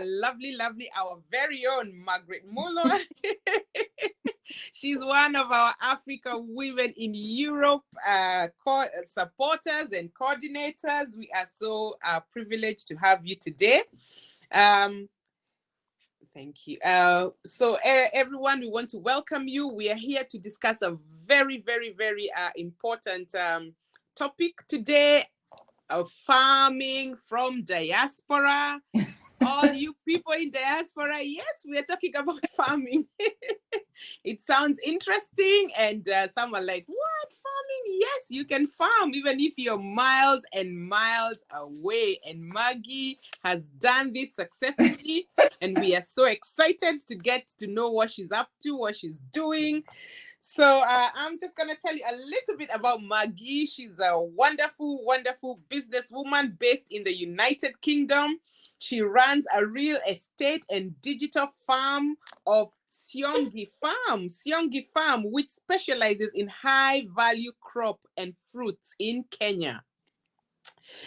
lovely, our very own Margaret MULWA. She's one of our Africa Women in Europe supporters and coordinators. We are so privileged to have you today. Thank you. Everyone, we want to welcome you. We are here to discuss a very, very, very important topic today of farming from diaspora. All you people in diaspora, yes, we are talking about farming. It sounds interesting, and some are like, what, farming? Yes, you can farm even if you're miles and miles away. And Maggie has done this successfully, and we are so excited to get to know what she's up to, what she's doing. So I'm just going to tell you a little bit about Maggie. She's a wonderful, wonderful businesswoman based in the United Kingdom. She runs a real estate and digital farm of Siongi Farm, which specializes in high-value crop and fruits in Kenya.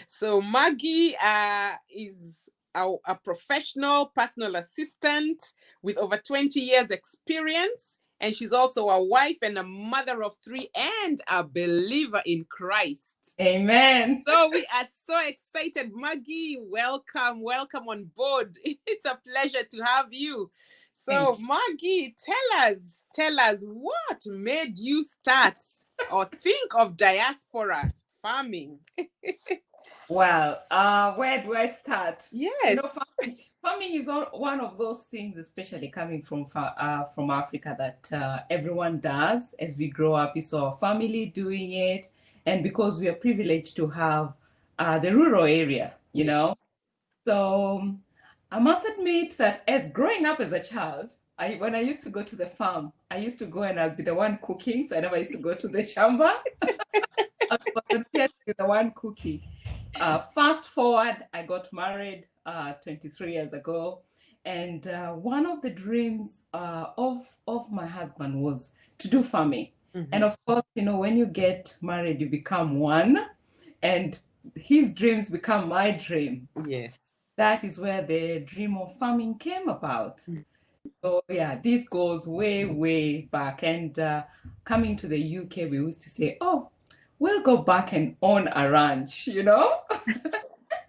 So Maggie is a professional personal assistant with over 20 years experience. And she's also a wife and a mother of 3 and a believer in Christ. Amen. So we are so excited. Maggie, welcome on board. It's a pleasure to have you. So Maggie, tell us what made you start or think of diaspora farming? Well, where do I start? Yes. Farming is one of those things, especially coming from Africa, that everyone does as we grow up. We saw our family doing it, and because we are privileged to have the rural area, you know. So I must admit that as growing up as a child, when I used to go to the farm, I used to go and I'll be the one cooking. So I never used to go to the shamba. I was volunteered to be the one cooking. Fast forward, I got married 23 years ago. And one of the dreams of my husband was to do farming. Mm-hmm. And of course, when you get married, you become one. And his dreams become my dream. Yes. That is where the dream of farming came about. Mm-hmm. So yeah, this goes way, way back. And coming to the UK, we used to say, oh, we'll go back and own a ranch,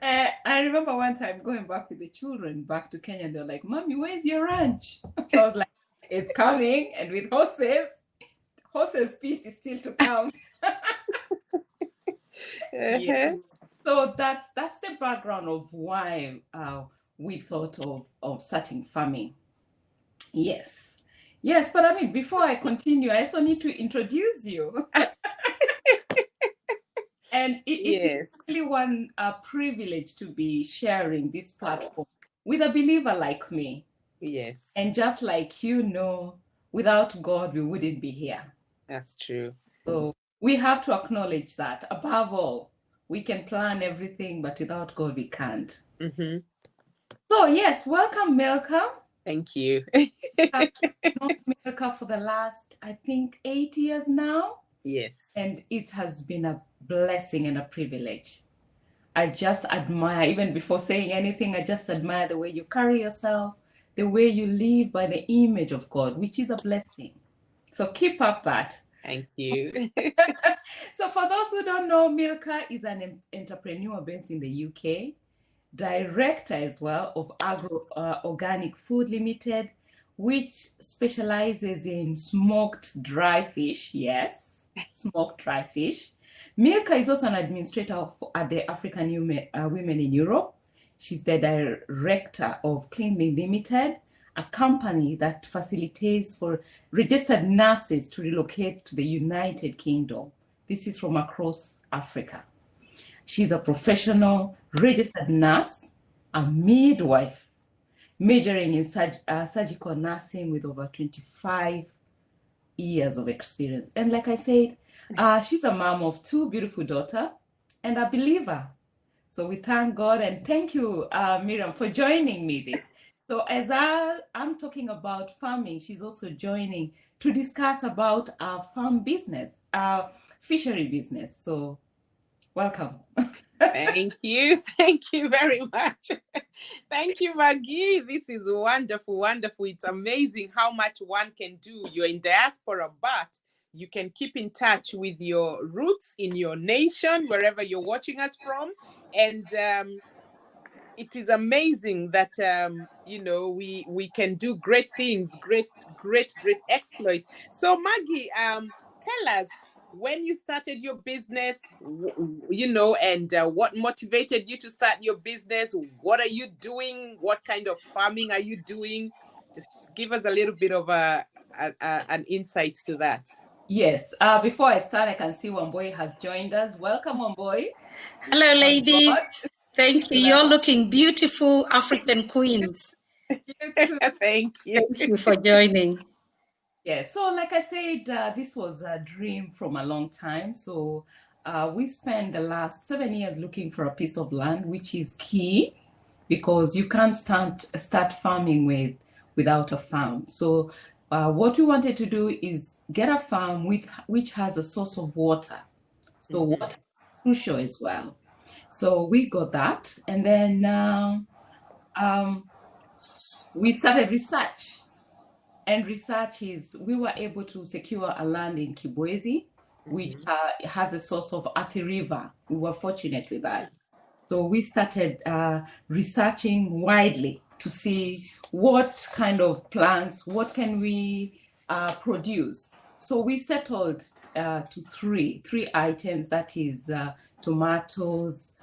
I remember one time going back with the children back to Kenya, and they're like, Mommy, where's your ranch? So I was like, it's coming. And with horses' feet is still to come. Yes. So that's the background of why we thought of starting farming. Yes. But I mean, before I continue, I also need to introduce you. And it's really one privilege to be sharing this platform with a believer like me. Yes. And just like without God, we wouldn't be here. That's true. So we have to acknowledge that. Above all, we can plan everything, but without God, we can't. Mm-hmm. So yes, welcome, Milka. Thank you. I've known Milka for the last, I think, 8 years now. Yes. And it has been a blessing and a privilege. I just admire, even before saying anything, I just admire the way you carry yourself, the way you live by the image of God, which is a blessing. So keep up that. Thank you. So for those who don't know, Milka is an entrepreneur based in the UK, director as well of Agro Organic Food Limited, which specializes in smoked dry fish. Yes, smoked dry fish. Milka is also an administrator at the African Women in Europe. She's the director of Cleanly Limited, a company that facilitates for registered nurses to relocate to the United Kingdom. This is from across Africa. She's a professional registered nurse, a midwife, majoring in surgical nursing with over 25 years of experience. And like I said, she's a mom of 2 beautiful daughters and a believer. So we thank God, and thank you, Miriam, for joining me this. So as I'm talking about farming, she's also joining to discuss about our farm business, our fishery business. So Welcome. Thank you. Thank you very much. Thank you, Maggie. This is wonderful, wonderful. It's amazing how much one can do. You're in diaspora, but you can keep in touch with your roots in your nation, wherever you're watching us from. And it is amazing that we can do great things, great exploit. So Maggie, tell us when you started your business, and what motivated you to start your business. What are you doing? What kind of farming are you doing? Just give us a little bit of an insight to that. Yes. Before I start, I can see Wamboi has joined us. Welcome, Wamboi. Hello, ladies. God. Thank you. You're looking beautiful, African queens. You too. Thank you. Thank you for joining. Yes. So, like I said, this was a dream from a long time. So, we spent the last 7 years looking for a piece of land, which is key because you can't start farming without a farm. So, what we wanted to do is get a farm which has a source of water. So, water is crucial as well. So we got that, and then we started research. And research is we were able to secure a land in Kibwezi, which has a source of Athi River. We were fortunate with that. So we started researching widely to see what kind of plants, what can we produce. So we settled to three items, that is tomatoes,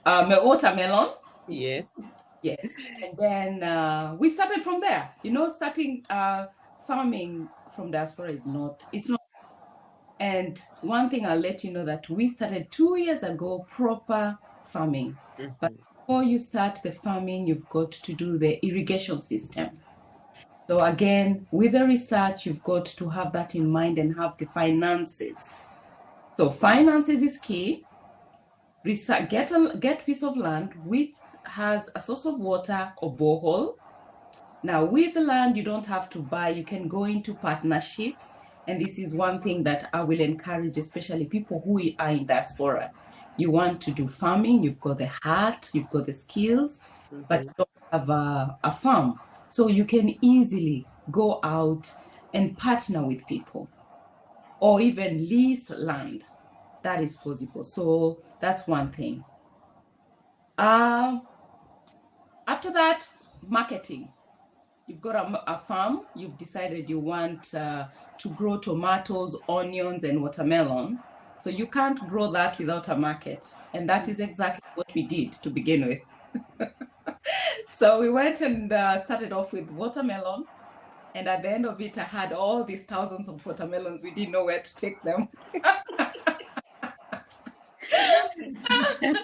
watermelon. Yes. Yes. And then we started from there. Starting farming from diaspora it's not. And one thing I'll let you know that we started 2 years ago, proper farming. But before you start the farming, you've got to do the irrigation system. So again, with the research, you've got to have that in mind and have the finances. So finances is key. Research, get piece of land which has a source of water or borehole. Now, with the land, you don't have to buy. You can go into partnership. And this is one thing that I will encourage, especially people who are in diaspora. You want to do farming, you've got the heart, you've got the skills, but you don't have a farm. So you can easily go out and partner with people or even lease land. That is possible. So that's one thing. After that, marketing. You've got a farm, you've decided you want to grow tomatoes, onions, and watermelon. So you can't grow that without a market. And that is exactly what we did to begin with. So we went and started off with watermelon. And at the end of it, I had all these thousands of watermelons. We didn't know where to take them.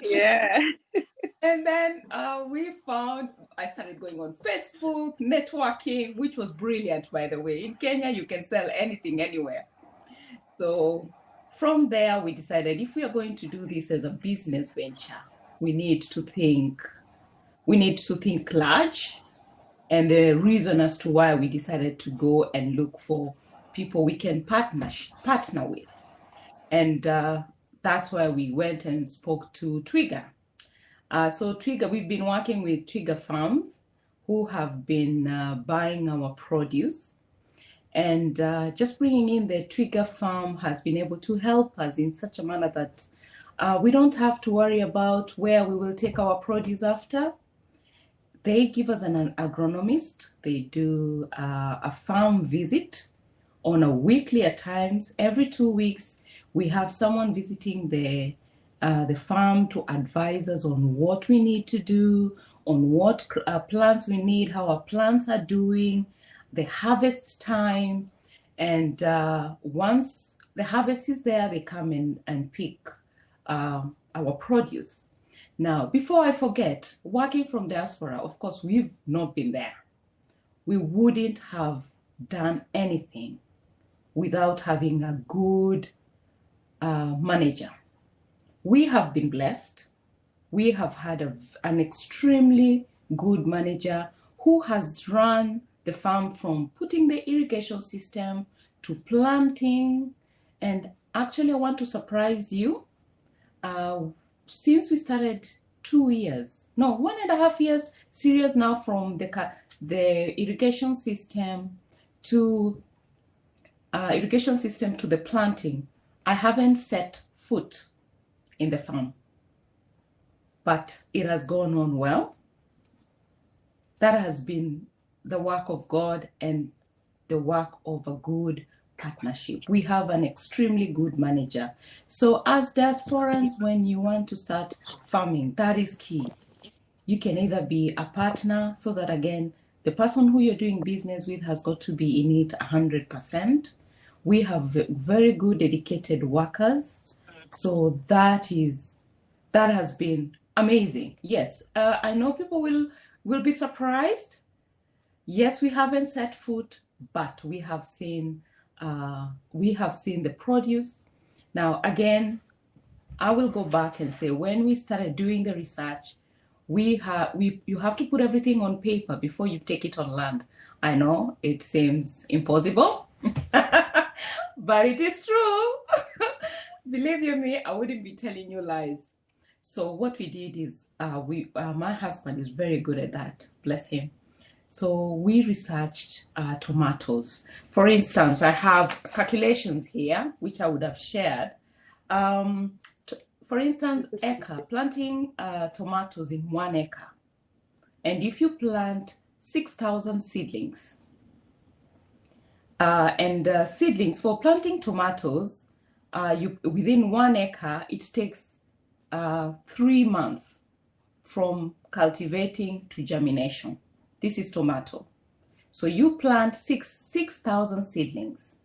Yeah. And then I started going on Facebook, networking, which was brilliant, by the way. In Kenya, you can sell anything anywhere. So from there, we decided if we are going to do this as a business venture, we need to think large. And the reason as to why we decided to go and look for people we can partner with. And that's why we went and spoke to Trigger. So Trigger, we've been working with Trigger Farms who have been buying our produce. And just bringing in the Trigger Farm has been able to help us in such a manner that we don't have to worry about where we will take our produce after. They give us an agronomist. They do a farm visit on a weekly at times. Every 2 weeks, we have someone visiting the farm to advise us on what we need to do, on what plants we need, how our plants are doing, the harvest time. And once the harvest is there, they come in and pick our produce. Now, before I forget, working from diaspora, of course, we've not been there. We wouldn't have done anything without having a good manager. We have been blessed. We have had an extremely good manager who has run the farm from putting the irrigation system to planting. And actually, I want to surprise you. Since we started 1.5 years serious now from the irrigation system to the planting, I haven't set foot in the farm, but it has gone on well. That has been the work of God and the work of a good partnership. We have an extremely good manager. So as diasporans, when you want to start farming, that is key. You can either be a partner, so that again, the person who you're doing business with has got to be in it 100%. We have very good dedicated workers. So that has been amazing. Yes, I know people will be surprised. Yes, we haven't set foot, but we have seen the produce. Now, again, I will go back and say, when we started doing the research, you have to put everything on paper before you take it on land. I know it seems impossible, but it is true. Believe you me, I wouldn't be telling you lies. So what we did is, my husband is very good at that, bless him. So we researched tomatoes. For instance, I have calculations here, which I would have shared. For instance, planting tomatoes in 1 acre. And if you plant 6,000 seedlings, seedlings for planting tomatoes, within 1 acre, it takes 3 months from cultivating to germination. This is tomato. So you plant 6,000 seedlings.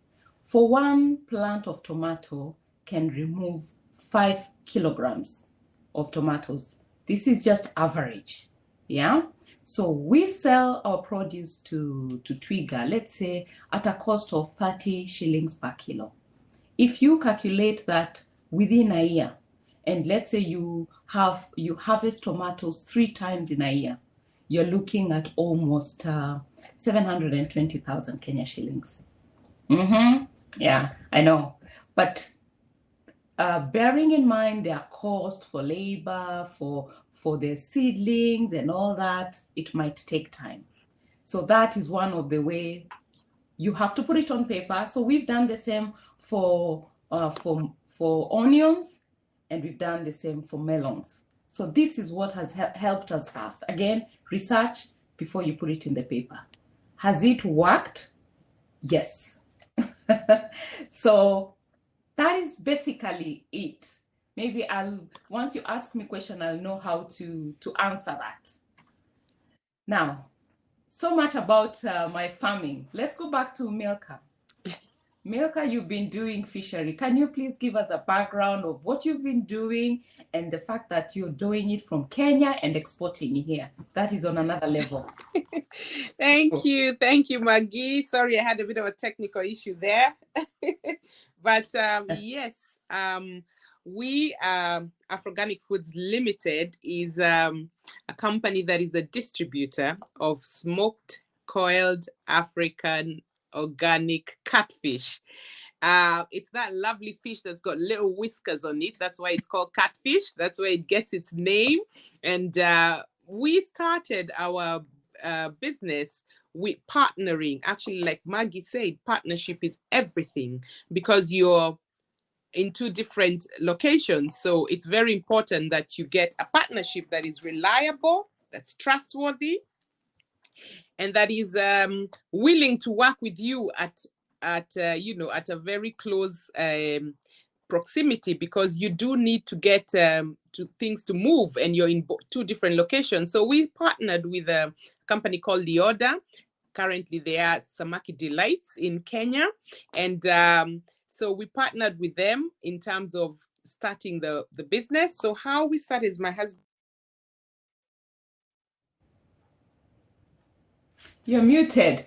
For 1 plant of tomato can remove 5 kilograms of tomatoes. This is just average, yeah? So we sell our produce to Twiga, let's say at a cost of 30 shillings per kilo. If you calculate that within a year, and let's say you harvest tomatoes 3 times in a year, you're looking at almost 720,000 Kenya shillings. Yeah, I know. But bearing in mind their cost for labor, for the seedlings and all that, it might take time. So that is one of the way you have to put it on paper. So we've done the same for onions, and we've done the same for melons. So this is what has helped us fast. Again, research before you put it in the paper. Has it worked? Yes. So that is basically it. Maybe once you ask me a question, I'll know how to answer that. Now, so much about my farming. Let's go back to Milka. Milka, you've been doing fishery. Can you please give us a background of what you've been doing and the fact that you're doing it from Kenya and exporting here? That is on another level. Thank you, Maggie. Sorry, I had a bit of a technical issue there. But yes, we, Afrorganic Foods Limited, is a company that is a distributor of smoked, coiled African organic catfish. It's that lovely fish that's got little whiskers on it. That's why it's called catfish. That's where it gets its name. And we started our business with partnering. Actually, like Maggie said, partnership is everything, because you're in 2 different locations. So it's very important that you get a partnership that is reliable, that's trustworthy, and that is willing to work with you at a very close proximity, because you do need to get things to move, and you're in 2 different locations. So we partnered with a company called The Order. Currently, they are Samaki Delights in Kenya, and so we partnered with them in terms of starting the business. So how we started is my husband. You're muted.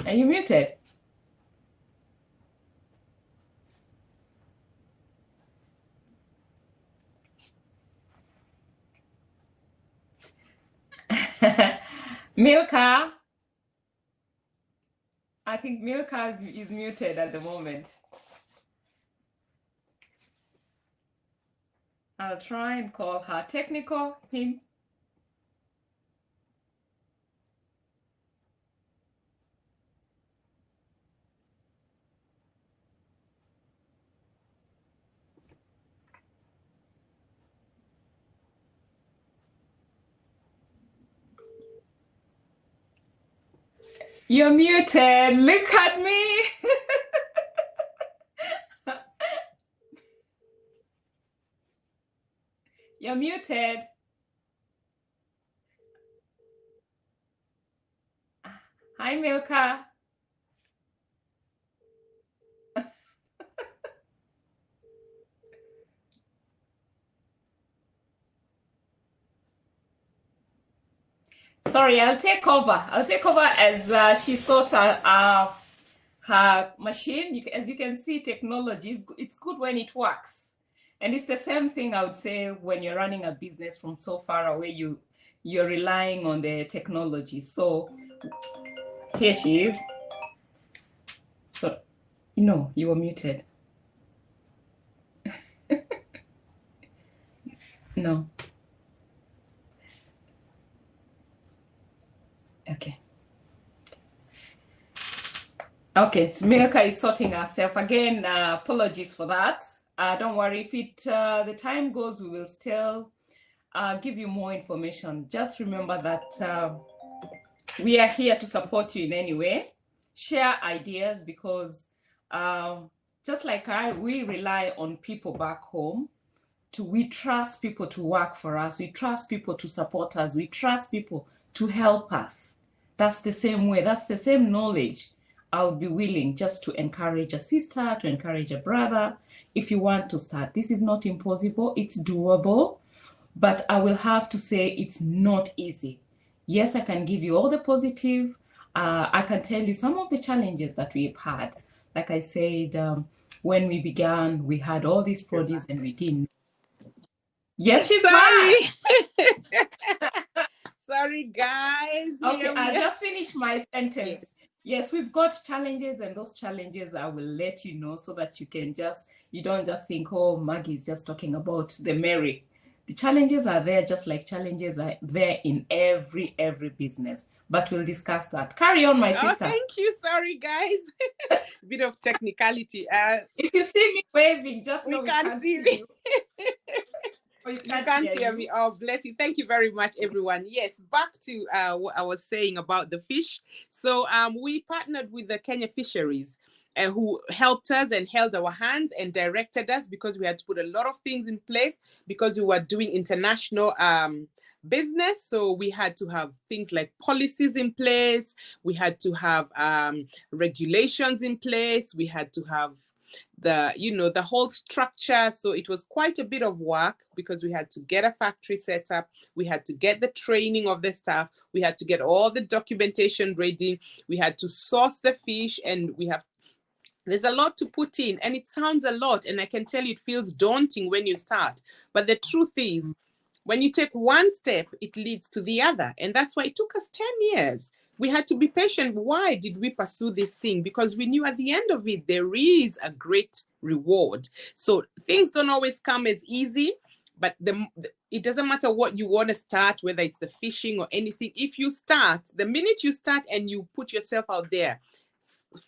Are you muted? Milka, I think Milka is muted at the moment. I'll try and call her. Technical hints. You're muted. Look at me. You're muted. Hi, Milka. Sorry, I'll take over. I'll take over as she sorts her machine. As you can see, technology it's good when it works, and it's the same thing I would say when you're running a business from so far away. You're relying on the technology. So here she is. So no, you were muted. No. Okay. Okay, so Milka is sorting herself again. Apologies for that. Don't worry, if the time goes, we will still give you more information. Just remember that we are here to support you in any way. Share ideas, because just like we rely on people back home. We trust people to work for us. We trust people to support us. We trust people to help us. That's the same way. That's the same knowledge. I would be willing just to encourage a sister, to encourage a brother. If you want to start, this is not impossible. It's doable. But I will have to say it's not easy. Yes, I can give you all the positive. I can tell you some of the challenges that we've had. Like I said, when we began, we had all these produce and we didn't. Yes, she's sorry. Sorry, guys. Okay, I'll just finish my sentence. Yes, we've got challenges, and those challenges I will let you know so that you don't just think, oh, Maggie's just talking about the merry. The challenges are there, just like challenges are there in every business. But we'll discuss that. Carry on, my sister. Thank you. Sorry, guys. Bit of technicality. If you see me waving, just know we can't see you. You can't hear me. Oh, bless you. Thank you very much, everyone. Yes, back to what I was saying about the fish. So we partnered with the Kenya Fisheries, who helped us and held our hands and directed us, because we had to put a lot of things in place, because we were doing international business. So we had to have things like policies in place. We had to have regulations in place. We had to have the whole structure. So it was quite a bit of work, because we had to get a factory set up. We had to get the training of the staff. We had to get all the documentation ready. We had to source the fish, and there's a lot to put in, and it sounds a lot. And I can tell you it feels daunting when you start. But the truth is, when you take one step, it leads to the other. And that's why it took us 10 years. We had to be patient. Why did we pursue this thing? Because we knew at the end of it, there is a great reward. So things don't always come as easy, but it doesn't matter what you want to start, whether it's the fishing or anything. If you start, the minute you start and you put yourself out there,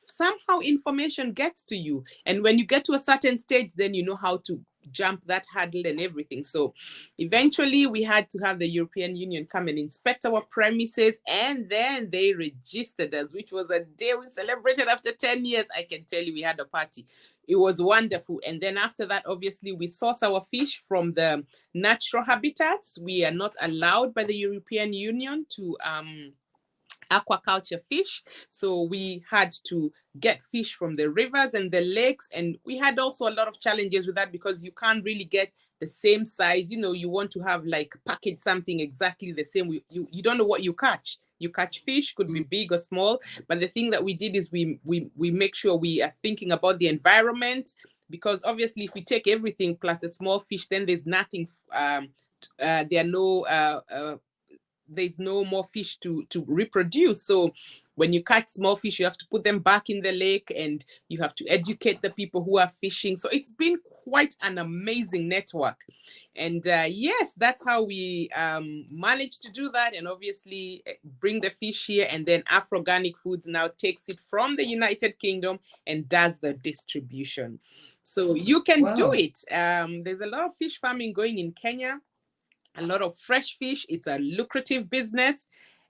somehow information gets to you. And when you get to a certain stage, then you know how to jump that hurdle and everything. So eventually we had to have the European Union come and inspect our premises, and then they registered us, which was a day we celebrated after 10 years. I can tell you, we had a party. It was wonderful. And then after that, obviously, we source our fish from the natural habitats. We are not allowed by the European Union to aquaculture fish, so we had to get fish from the rivers and the lakes, and we had also a lot of challenges with that, because you can't really get the same size. You want to have package something exactly the same. You don't know what you catch. You catch fish, could be big or small, but the thing that we did is we make sure we are thinking about the environment, because obviously if we take everything plus the small fish, then there's nothing. There are no there's no more fish to reproduce. So when you catch small fish, you have to put them back in the lake, and you have to educate the people who are fishing. So it's been quite an amazing network. And yes, that's how we managed to do that, and obviously bring the fish here. And then Afro Organic Foods now takes it from the United Kingdom and does the distribution. So you can do it. There's a lot of fish farming going in Kenya, a lot of fresh fish. It's a lucrative business.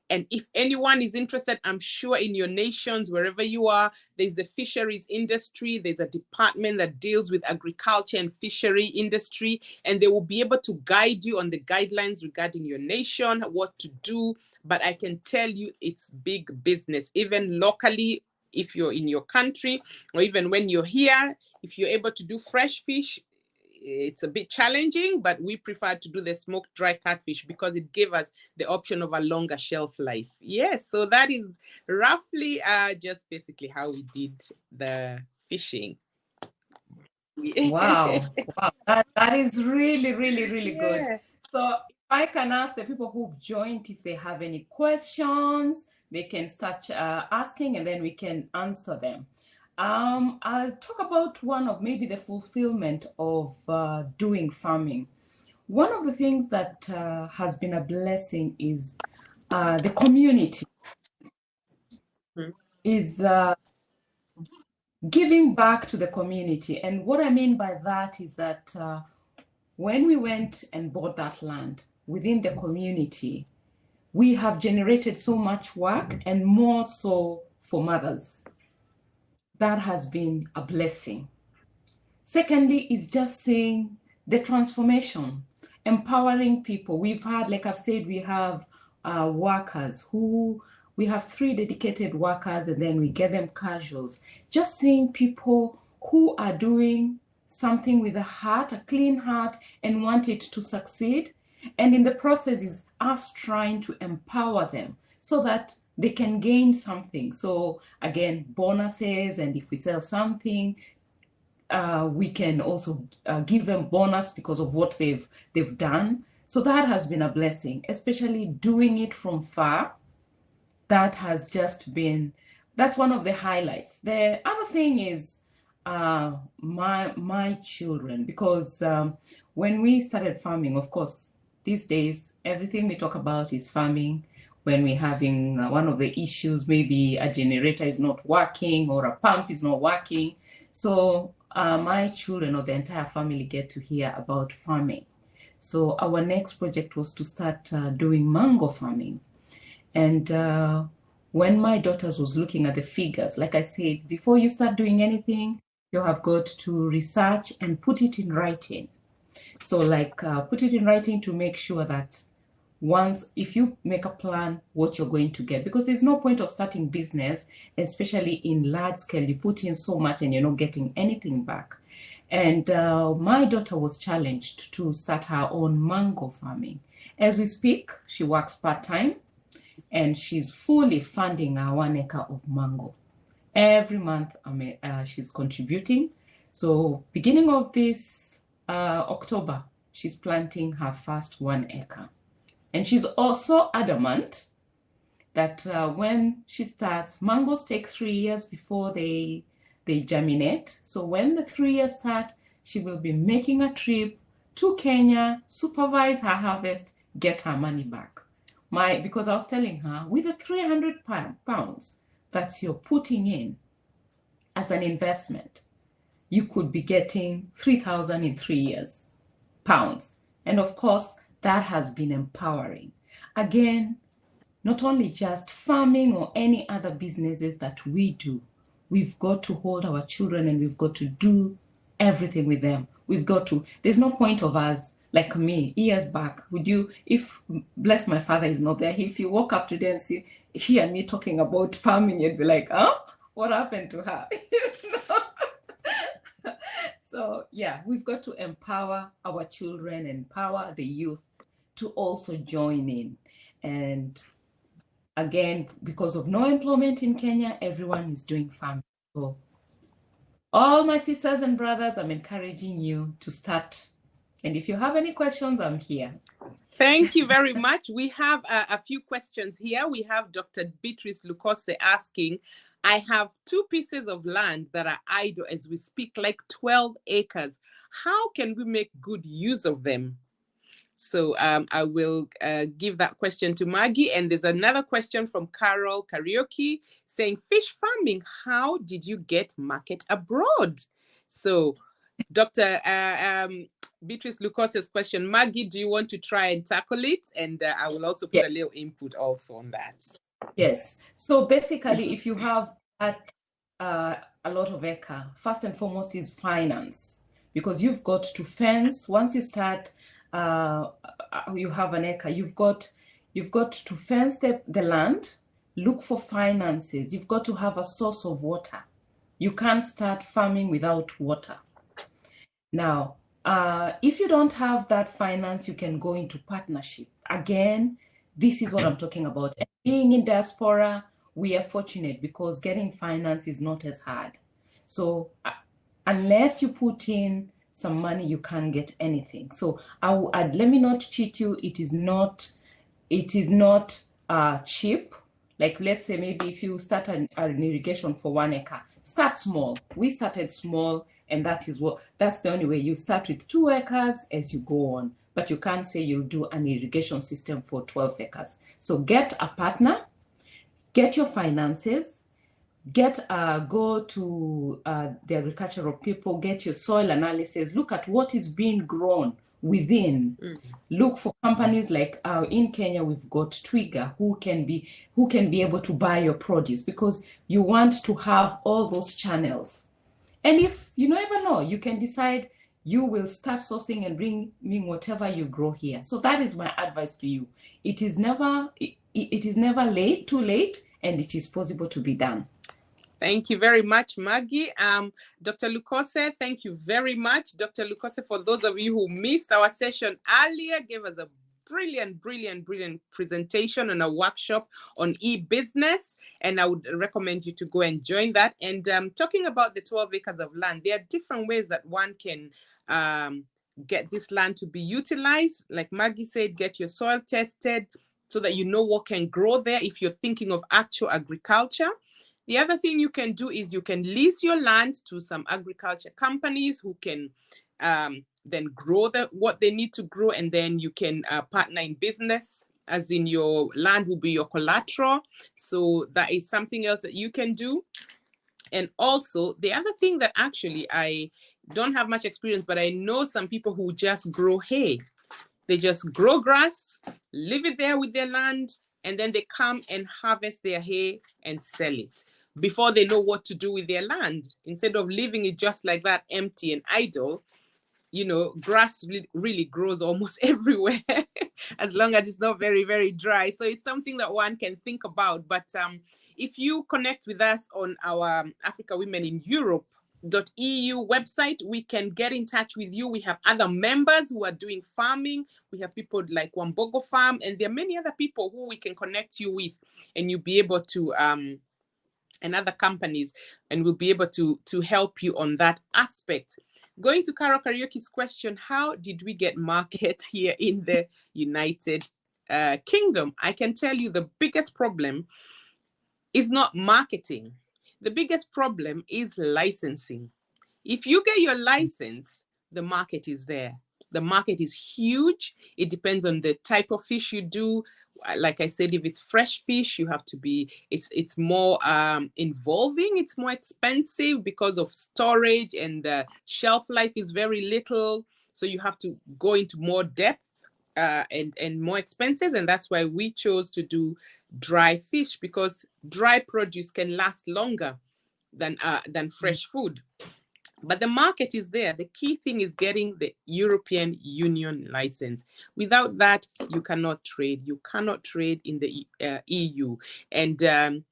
And if anyone is interested, I'm sure in your nations, wherever you are, there's the fisheries industry. There's a department that deals with agriculture and fishery industry, and they will be able to guide you on the guidelines regarding your nation, what to do. But I can tell you, it's big business, even locally, if you're in your country, or even when you're here, if you're able to do fresh fish, it's a bit challenging, but we prefer to do the smoked dry catfish because it gave us the option of a longer shelf life. Yes, so that is roughly just basically how we did the fishing. Wow, that is really, really, really good. So if I can ask the people who've joined, if they have any questions, they can start asking, and then we can answer them. I'll talk about one of maybe the fulfillment of doing farming. One of the things that has been a blessing is the community is giving back to the community. And what I mean by that is that when we went and bought that land within the community, we have generated so much work, and more so for mothers. That has been a blessing. Secondly, is just seeing the transformation, empowering people. We've had, like I've said, we have workers who, we have 3 dedicated workers, and then we get them casuals. Just seeing people who are doing something with a heart, a clean heart, and want it to succeed. And in the process is us trying to empower them so that they can gain something. So again, bonuses, and if we sell something, we can also give them bonus because of what they've done. So that has been a blessing, especially doing it from far. That has just been, that's one of the highlights. The other thing is my children, because when we started farming, of course, these days, everything we talk about is farming. When we're having one of the issues, maybe a generator is not working or a pump is not working. So my children or the entire family get to hear about farming. So our next project was to start doing mango farming. And when my daughters was looking at the figures, like I said, before you start doing anything, you have got to research and put it in writing. So like put it in writing to make sure that once, if you make a plan, what you're going to get, because there's no point of starting business, especially in large scale, you put in so much and you're not getting anything back. And my daughter was challenged to start her own mango farming. As we speak, she works part-time, and she's fully funding her 1 acre of mango. Every month, she's contributing. So beginning of this October, she's planting her first 1 acre. And she's also adamant that when she starts, mangoes take 3 years before they germinate. So when the 3 years start, she will be making a trip to Kenya, supervise her harvest, get her money back. Because I was telling her, with the 300 pounds that you're putting in as an investment, you could be getting 3,000 in 3 years, pounds. And of course, that has been empowering. Again, not only just farming or any other businesses that we do, we've got to hold our children and we've got to do everything with them. We've got to, there's no point of us, like me, years back, would you, if, bless my father is not there, if you walk up today and hear me talking about farming, you'd be like, huh? What happened to her? So yeah, we've got to empower our children, empower the youth to also join in. And again, because of no employment in Kenya, everyone is doing farming. So all my sisters and brothers, I'm encouraging you to start And if you have any questions, I'm here. Thank you very much. We have a few questions here. We have Dr. Beatrice Lucose asking, I have 2 pieces of land that are idle as we speak, like 12 acres. How can we make good use of them? So I will give that question to Maggie. And there's another question from Carol Karaoke saying, fish farming, how did you get market abroad? So Dr. Beatrice Lucose's question, Maggie, do you want to try and tackle it? And I will also put a little input also on that. Yes. So basically, if you have at a lot of acre, first and foremost is finance, because you've got to fence. Once you start, you have an acre, you've got to fence the land, look for finances. You've got to have a source of water. You can't start farming without water. Now, if you don't have that finance, you can go into partnership. Again, this is what I'm talking about. And being in diaspora, we are fortunate because getting finance is not as hard. So unless you put in some money, you can't get anything. So let me not cheat you. It is not cheap. Like, let's say maybe if you start an irrigation for 1 acre, start small. We started small, and that's the only way. You start with 2 acres as you go on, but you can't say you'll do an irrigation system for 12 acres. So get a partner, get your finances, go to the agricultural people, get your soil analysis, look at what is being grown within. Look for companies like in Kenya, we've got Twiga who can be able to buy your produce, because you want to have all those channels. And if you never know, you can decide you will start sourcing and bringing whatever you grow here. So that is my advice to you. It is never too late, and it is possible to be done. Thank you very much, Maggie. Dr. Lucose, thank you very much. Dr. Lucose, for those of you who missed our session earlier, gave us a brilliant presentation and a workshop on e-business, and I would recommend you to go and join that. And talking about the 12 acres of land, there are different ways that one can get this land to be utilized. Like Maggie said, get your soil tested so that you know what can grow there if you're thinking of actual agriculture. The other thing you can do is you can lease your land to some agriculture companies who can then grow what they need to grow, and then you can partner in business, as in your land will be your collateral. So that is something else that you can do. And also the other thing that actually I don't have much experience, but I know some people who just grow hay. They just grow grass, leave it there with their land, and then they come and harvest their hay and sell it before they know what to do with their land. Instead of leaving it just like that, empty and idle, you know, grass really grows almost everywhere as long as it's not very, very dry. So it's something that one can think about. But if you connect with us on our Africa Women in Europe.eu website, we can get in touch with you. We have other members who are doing farming. We have people like Wambogo Farm, and there are many other people who we can connect you with, and you'll be able to and other companies, and we'll be able to help you on that aspect. Going to Carol Karaoke's question, how did we get market here in the United Kingdom? I can tell you the biggest problem is not marketing. The biggest problem is licensing. If you get your license, the market is there. The market is huge. It depends on the type of fish you do. Like I said, if it's fresh fish, you have to be, it's more involving, it's more expensive because of storage, and the shelf life is very little. So you have to go into more depth and more expensive. And that's why we chose to do dry fish, because dry produce can last longer than fresh food. But the market is there. The key thing is getting the European Union license. Without that, you cannot trade. You cannot trade in the EU. And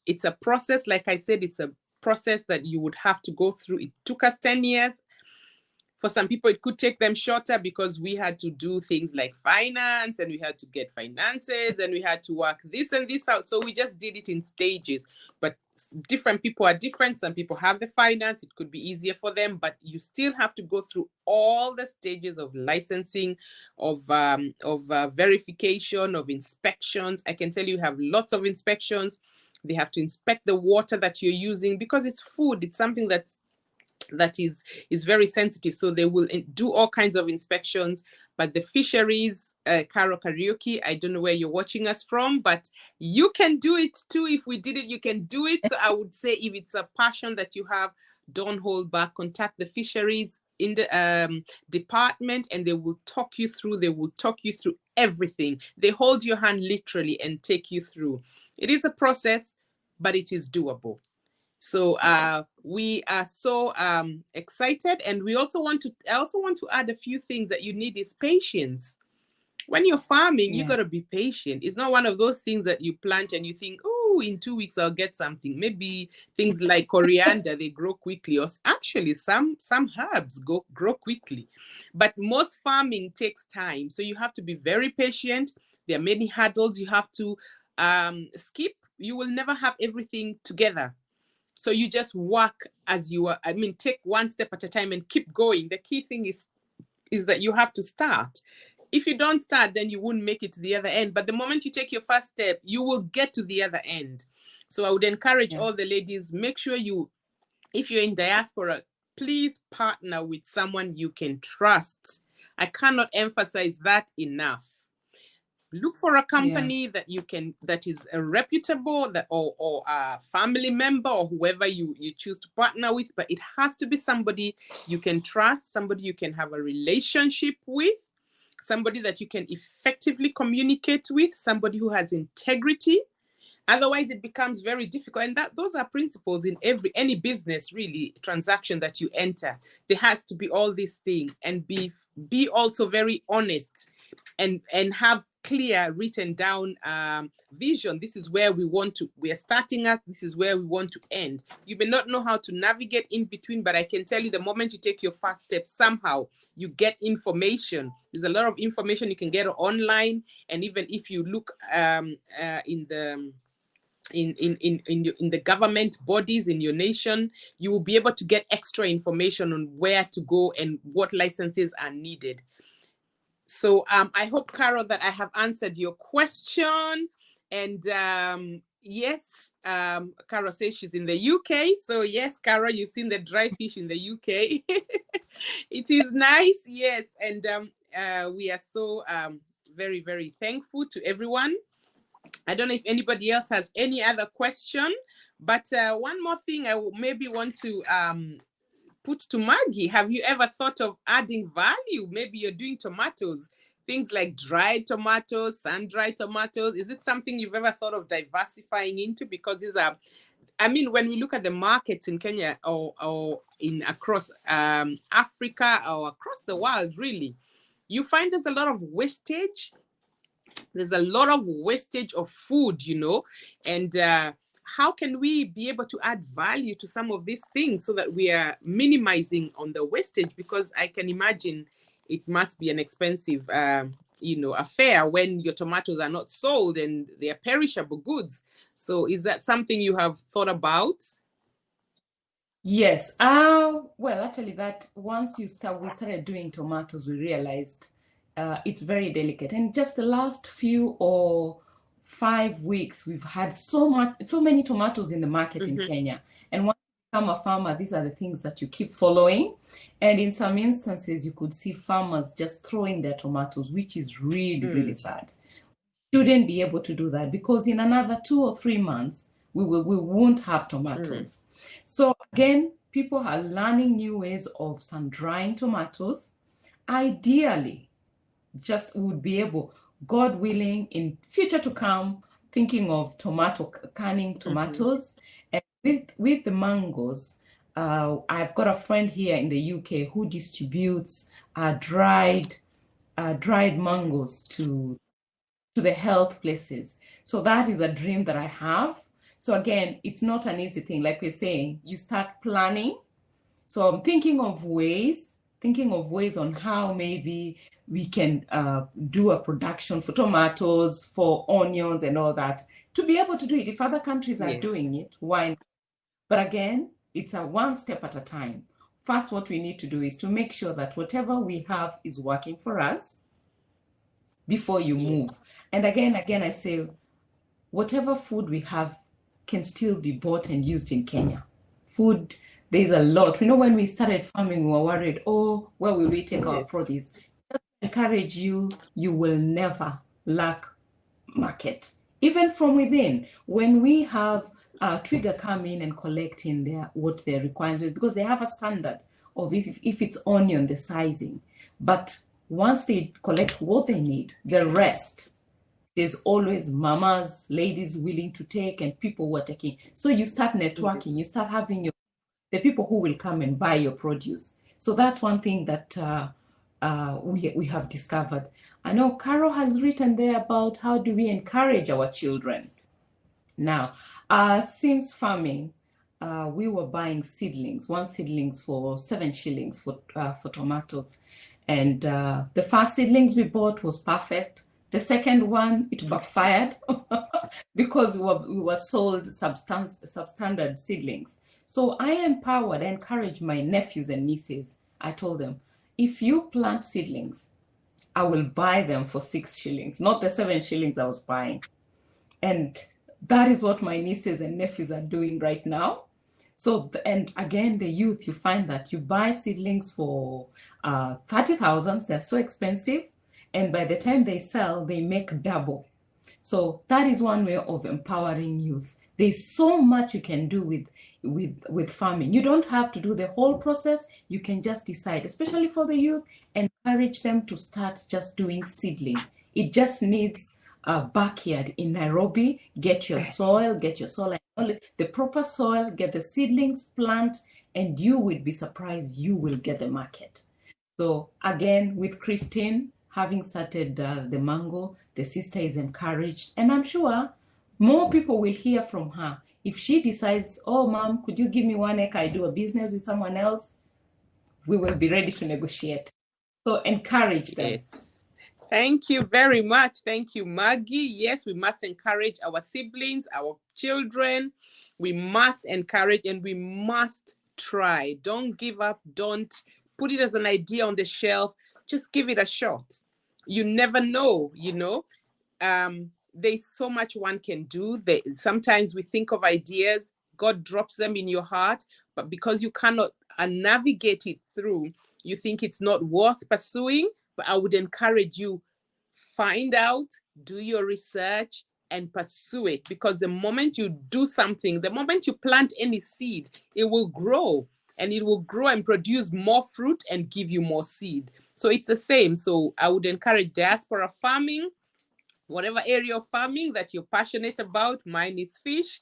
it's a process. Like I said, it's a process that you would have to go through. It took us 10 years. For some people, it could take them shorter because we had to do things like finance, and we had to get finances, and we had to work this and this out. So we just did it in stages. But different people are different. Some people have the finance, it could be easier for them, but you still have to go through all the stages of licensing, of verification, of inspections. I can tell you have lots of inspections. They have to inspect the water that you're using, because it's food. It's something that is very sensitive, so they will do all kinds of inspections. But the fisheries, Caro Karaoke, I don't know where you're watching us from, but you can do it too. If we did it, you can do it. So I would say, if it's a passion that you have, don't hold back. Contact the fisheries in the department, and they will talk you through. They will talk you through everything. They hold your hand literally and take you through. It is a process, but it is doable. So we are so excited, and I also want to add a few things that you need is patience. When you're farming, you got to be patient. It's not one of those things that you plant and you think, oh, in 2 weeks I'll get something. Maybe things like coriander, they grow quickly, or actually some herbs grow quickly. But most farming takes time. So you have to be very patient. There are many hurdles you have to skip. You will never have everything together. So you just work as you are. I mean, take one step at a time and keep going. The key thing is that you have to start. If you don't start, then you wouldn't make it to the other end. But the moment you take your first step, you will get to the other end. So I would encourage all the ladies, make sure if you're in diaspora, please partner with someone you can trust. I cannot emphasize that enough. Look for a company that is a reputable, or a family member, or whoever you choose to partner with, but it has to be somebody you can trust, somebody you can have a relationship with, somebody that you can effectively communicate with, somebody who has integrity. Otherwise, it becomes very difficult. And those are principles in any business, really, transaction that you enter. There has to be all these things, and be also very honest, and have clear written down vision. This is where we are starting at. This is where we want to end. You may not know how to navigate in between, but I can tell you, the moment you take your first step, somehow you get information. There's a lot of information you can get online, and even if you look in the government bodies in your nation, you will be able to get extra information on where to go and what licenses are needed. So I hope, Carol, that I have answered your question. And yes, Carol says she's in the UK. So yes, Carol, you've seen the dry fish in the UK. It is nice, yes. And we are so very, very thankful to everyone. I don't know if anybody else has any other question, but one more thing I maybe want to put to Maggie. Have you ever thought of adding value? Maybe you're doing tomatoes, things like dried tomatoes, sun-dried tomatoes. Is it something you've ever thought of diversifying into? Because these are, I mean, when we look at the markets in Kenya or in across Africa or across the world, really, you find there's a lot of wastage. There's a lot of wastage of food, and how can we be able to add value to some of these things so that we are minimizing on the wastage? Because I can imagine it must be an expensive, affair when your tomatoes are not sold and they are perishable goods. So is that something you have thought about? Yes. Well, actually, that once we started doing tomatoes, we realized it's very delicate. And just the last few or 5 weeks, we've had so many tomatoes in the market in Kenya. And once you become a farmer, these are the things that you keep following. And in some instances, you could see farmers just throwing their tomatoes, which is really, really sad. Shouldn't be able to do that, because in another 2 or 3 months, we won't have tomatoes. So again, people are learning new ways of sun-drying tomatoes. Ideally, just would be able, God willing, in future to come, thinking of canning tomatoes. And with the mangoes, I've got a friend here in the UK who distributes dried mangoes to the health places. So that is a dream that I have. So again, it's not an easy thing. Like we're saying, you start planning. So I'm thinking of ways on how maybe we can do a production for tomatoes, for onions and all that. To be able to do it, if other countries are doing it, why not? But again, it's a one step at a time. First, what we need to do is to make sure that whatever we have is working for us before you move. And again, I say, whatever food we have can still be bought and used in Kenya. Food, there's a lot. You know, when we started farming, we were worried, oh, where will we take our produce? Just encourage you, you will never lack market. Even from within, when we have Trigger come in and collect in their what their requirements, because they have a standard of if it's onion, the sizing. But once they collect what they need, the rest, there's always mamas, ladies willing to take, and people who are taking. So you start networking, you start having the people who will come and buy your produce. So that's one thing that we have discovered. I know Carol has written there about how do we encourage our children. Now, since farming, we were buying seedlings, one seedlings for 7 shillings for tomatoes. And the first seedlings we bought was perfect. The second one, it backfired because we were sold substandard seedlings. So I empowered, encouraged my nephews and nieces. I told them, if you plant seedlings, I will buy them for 6 shillings, not the 7 shillings I was buying. And that is what my nieces and nephews are doing right now. So, and again, the youth, you find that you buy seedlings for 30,000, they're so expensive. And by the time they sell, they make double. So that is one way of empowering youth. There's so much you can do with farming. You don't have to do the whole process. You can just decide, especially for the youth, encourage them to start just doing seedling. It just needs a backyard in Nairobi. Get your soil, the proper soil, get the seedlings, plant, and you will be surprised you will get the market. So again, with Christine, having started the mango, the sister is encouraged, and I'm sure more people will hear from her. If she decides, oh, Mom, could you give me 1 acre? I do a business with someone else. We will be ready to negotiate. So encourage them. Yes. Thank you very much. Thank you, Maggie. Yes, we must encourage our siblings, our children. We must encourage and we must try. Don't give up. Don't put it as an idea on the shelf. Just give it a shot. You never know, you know. There's so much one can do. Sometimes we think of ideas, God drops them in your heart, but because you cannot navigate it through, you think it's not worth pursuing. But I would encourage you, find out, do your research, and pursue it. Because the moment you do something, the moment you plant any seed, it will grow. And it will grow and produce more fruit and give you more seed. So it's the same. So I would encourage diaspora farming, whatever area of farming that you're passionate about. Mine is fish.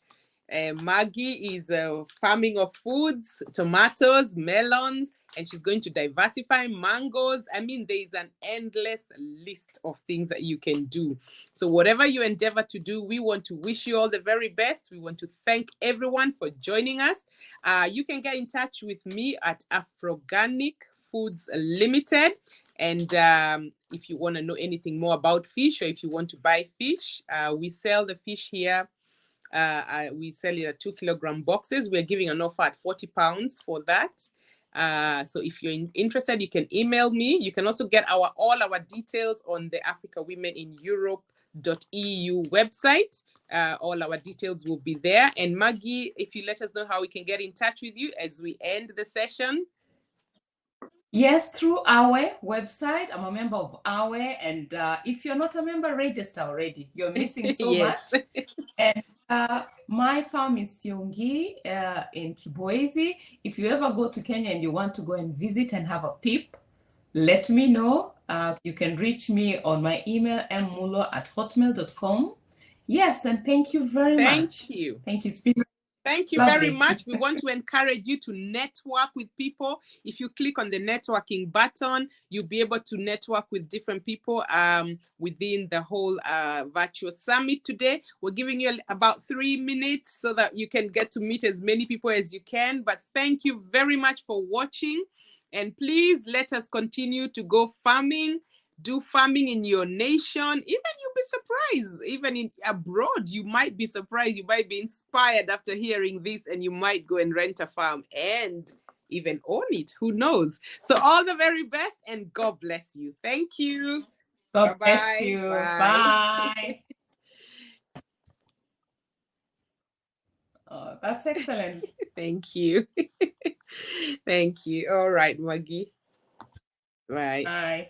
Maggie is farming of foods, tomatoes, melons, and she's going to diversify mangoes. I mean, there's an endless list of things that you can do. So whatever you endeavor to do, we want to wish you all the very best. We want to thank everyone for joining us. You can get in touch with me at Afroganic Foods Limited. And if you want to know anything more about fish, or if you want to buy fish, we sell the fish here. We sell it at 2 kilogram boxes. We're giving an offer at £40 for that. So if you're interested, you can email me. You can also get all our details on the Africa Women in Europe.eu website. All our details will be there. And Maggie, if you let us know how we can get in touch with you as we end the session. Yes, through our website. I'm a member of our, and if you're not a member, register already. You're missing so much. And my farm is Siongi in Kibwezi. If you ever go to Kenya and you want to go and visit and have a peep, let me know. You can reach me on my email, mmulwa@hotmail.com. Yes, and thank you very much. Thank you. Thank you. It's been Thank you very much. We want to encourage you to network with people. If you click on the networking button, you'll be able to network with different people within the whole virtual summit today. We're giving you about 3 minutes so that you can get to meet as many people as you can. But thank you very much for watching. And please let us continue to go farming do farming in your nation. Even you'll be surprised. Even in abroad, you might be surprised. You might be inspired after hearing this, and you might go and rent a farm and even own it. Who knows? So all the very best, and God bless you. Thank you. God Bye-bye. bless you. Bye. Oh, that's excellent. Thank you. Thank you. All right, Maggie. Bye. Bye.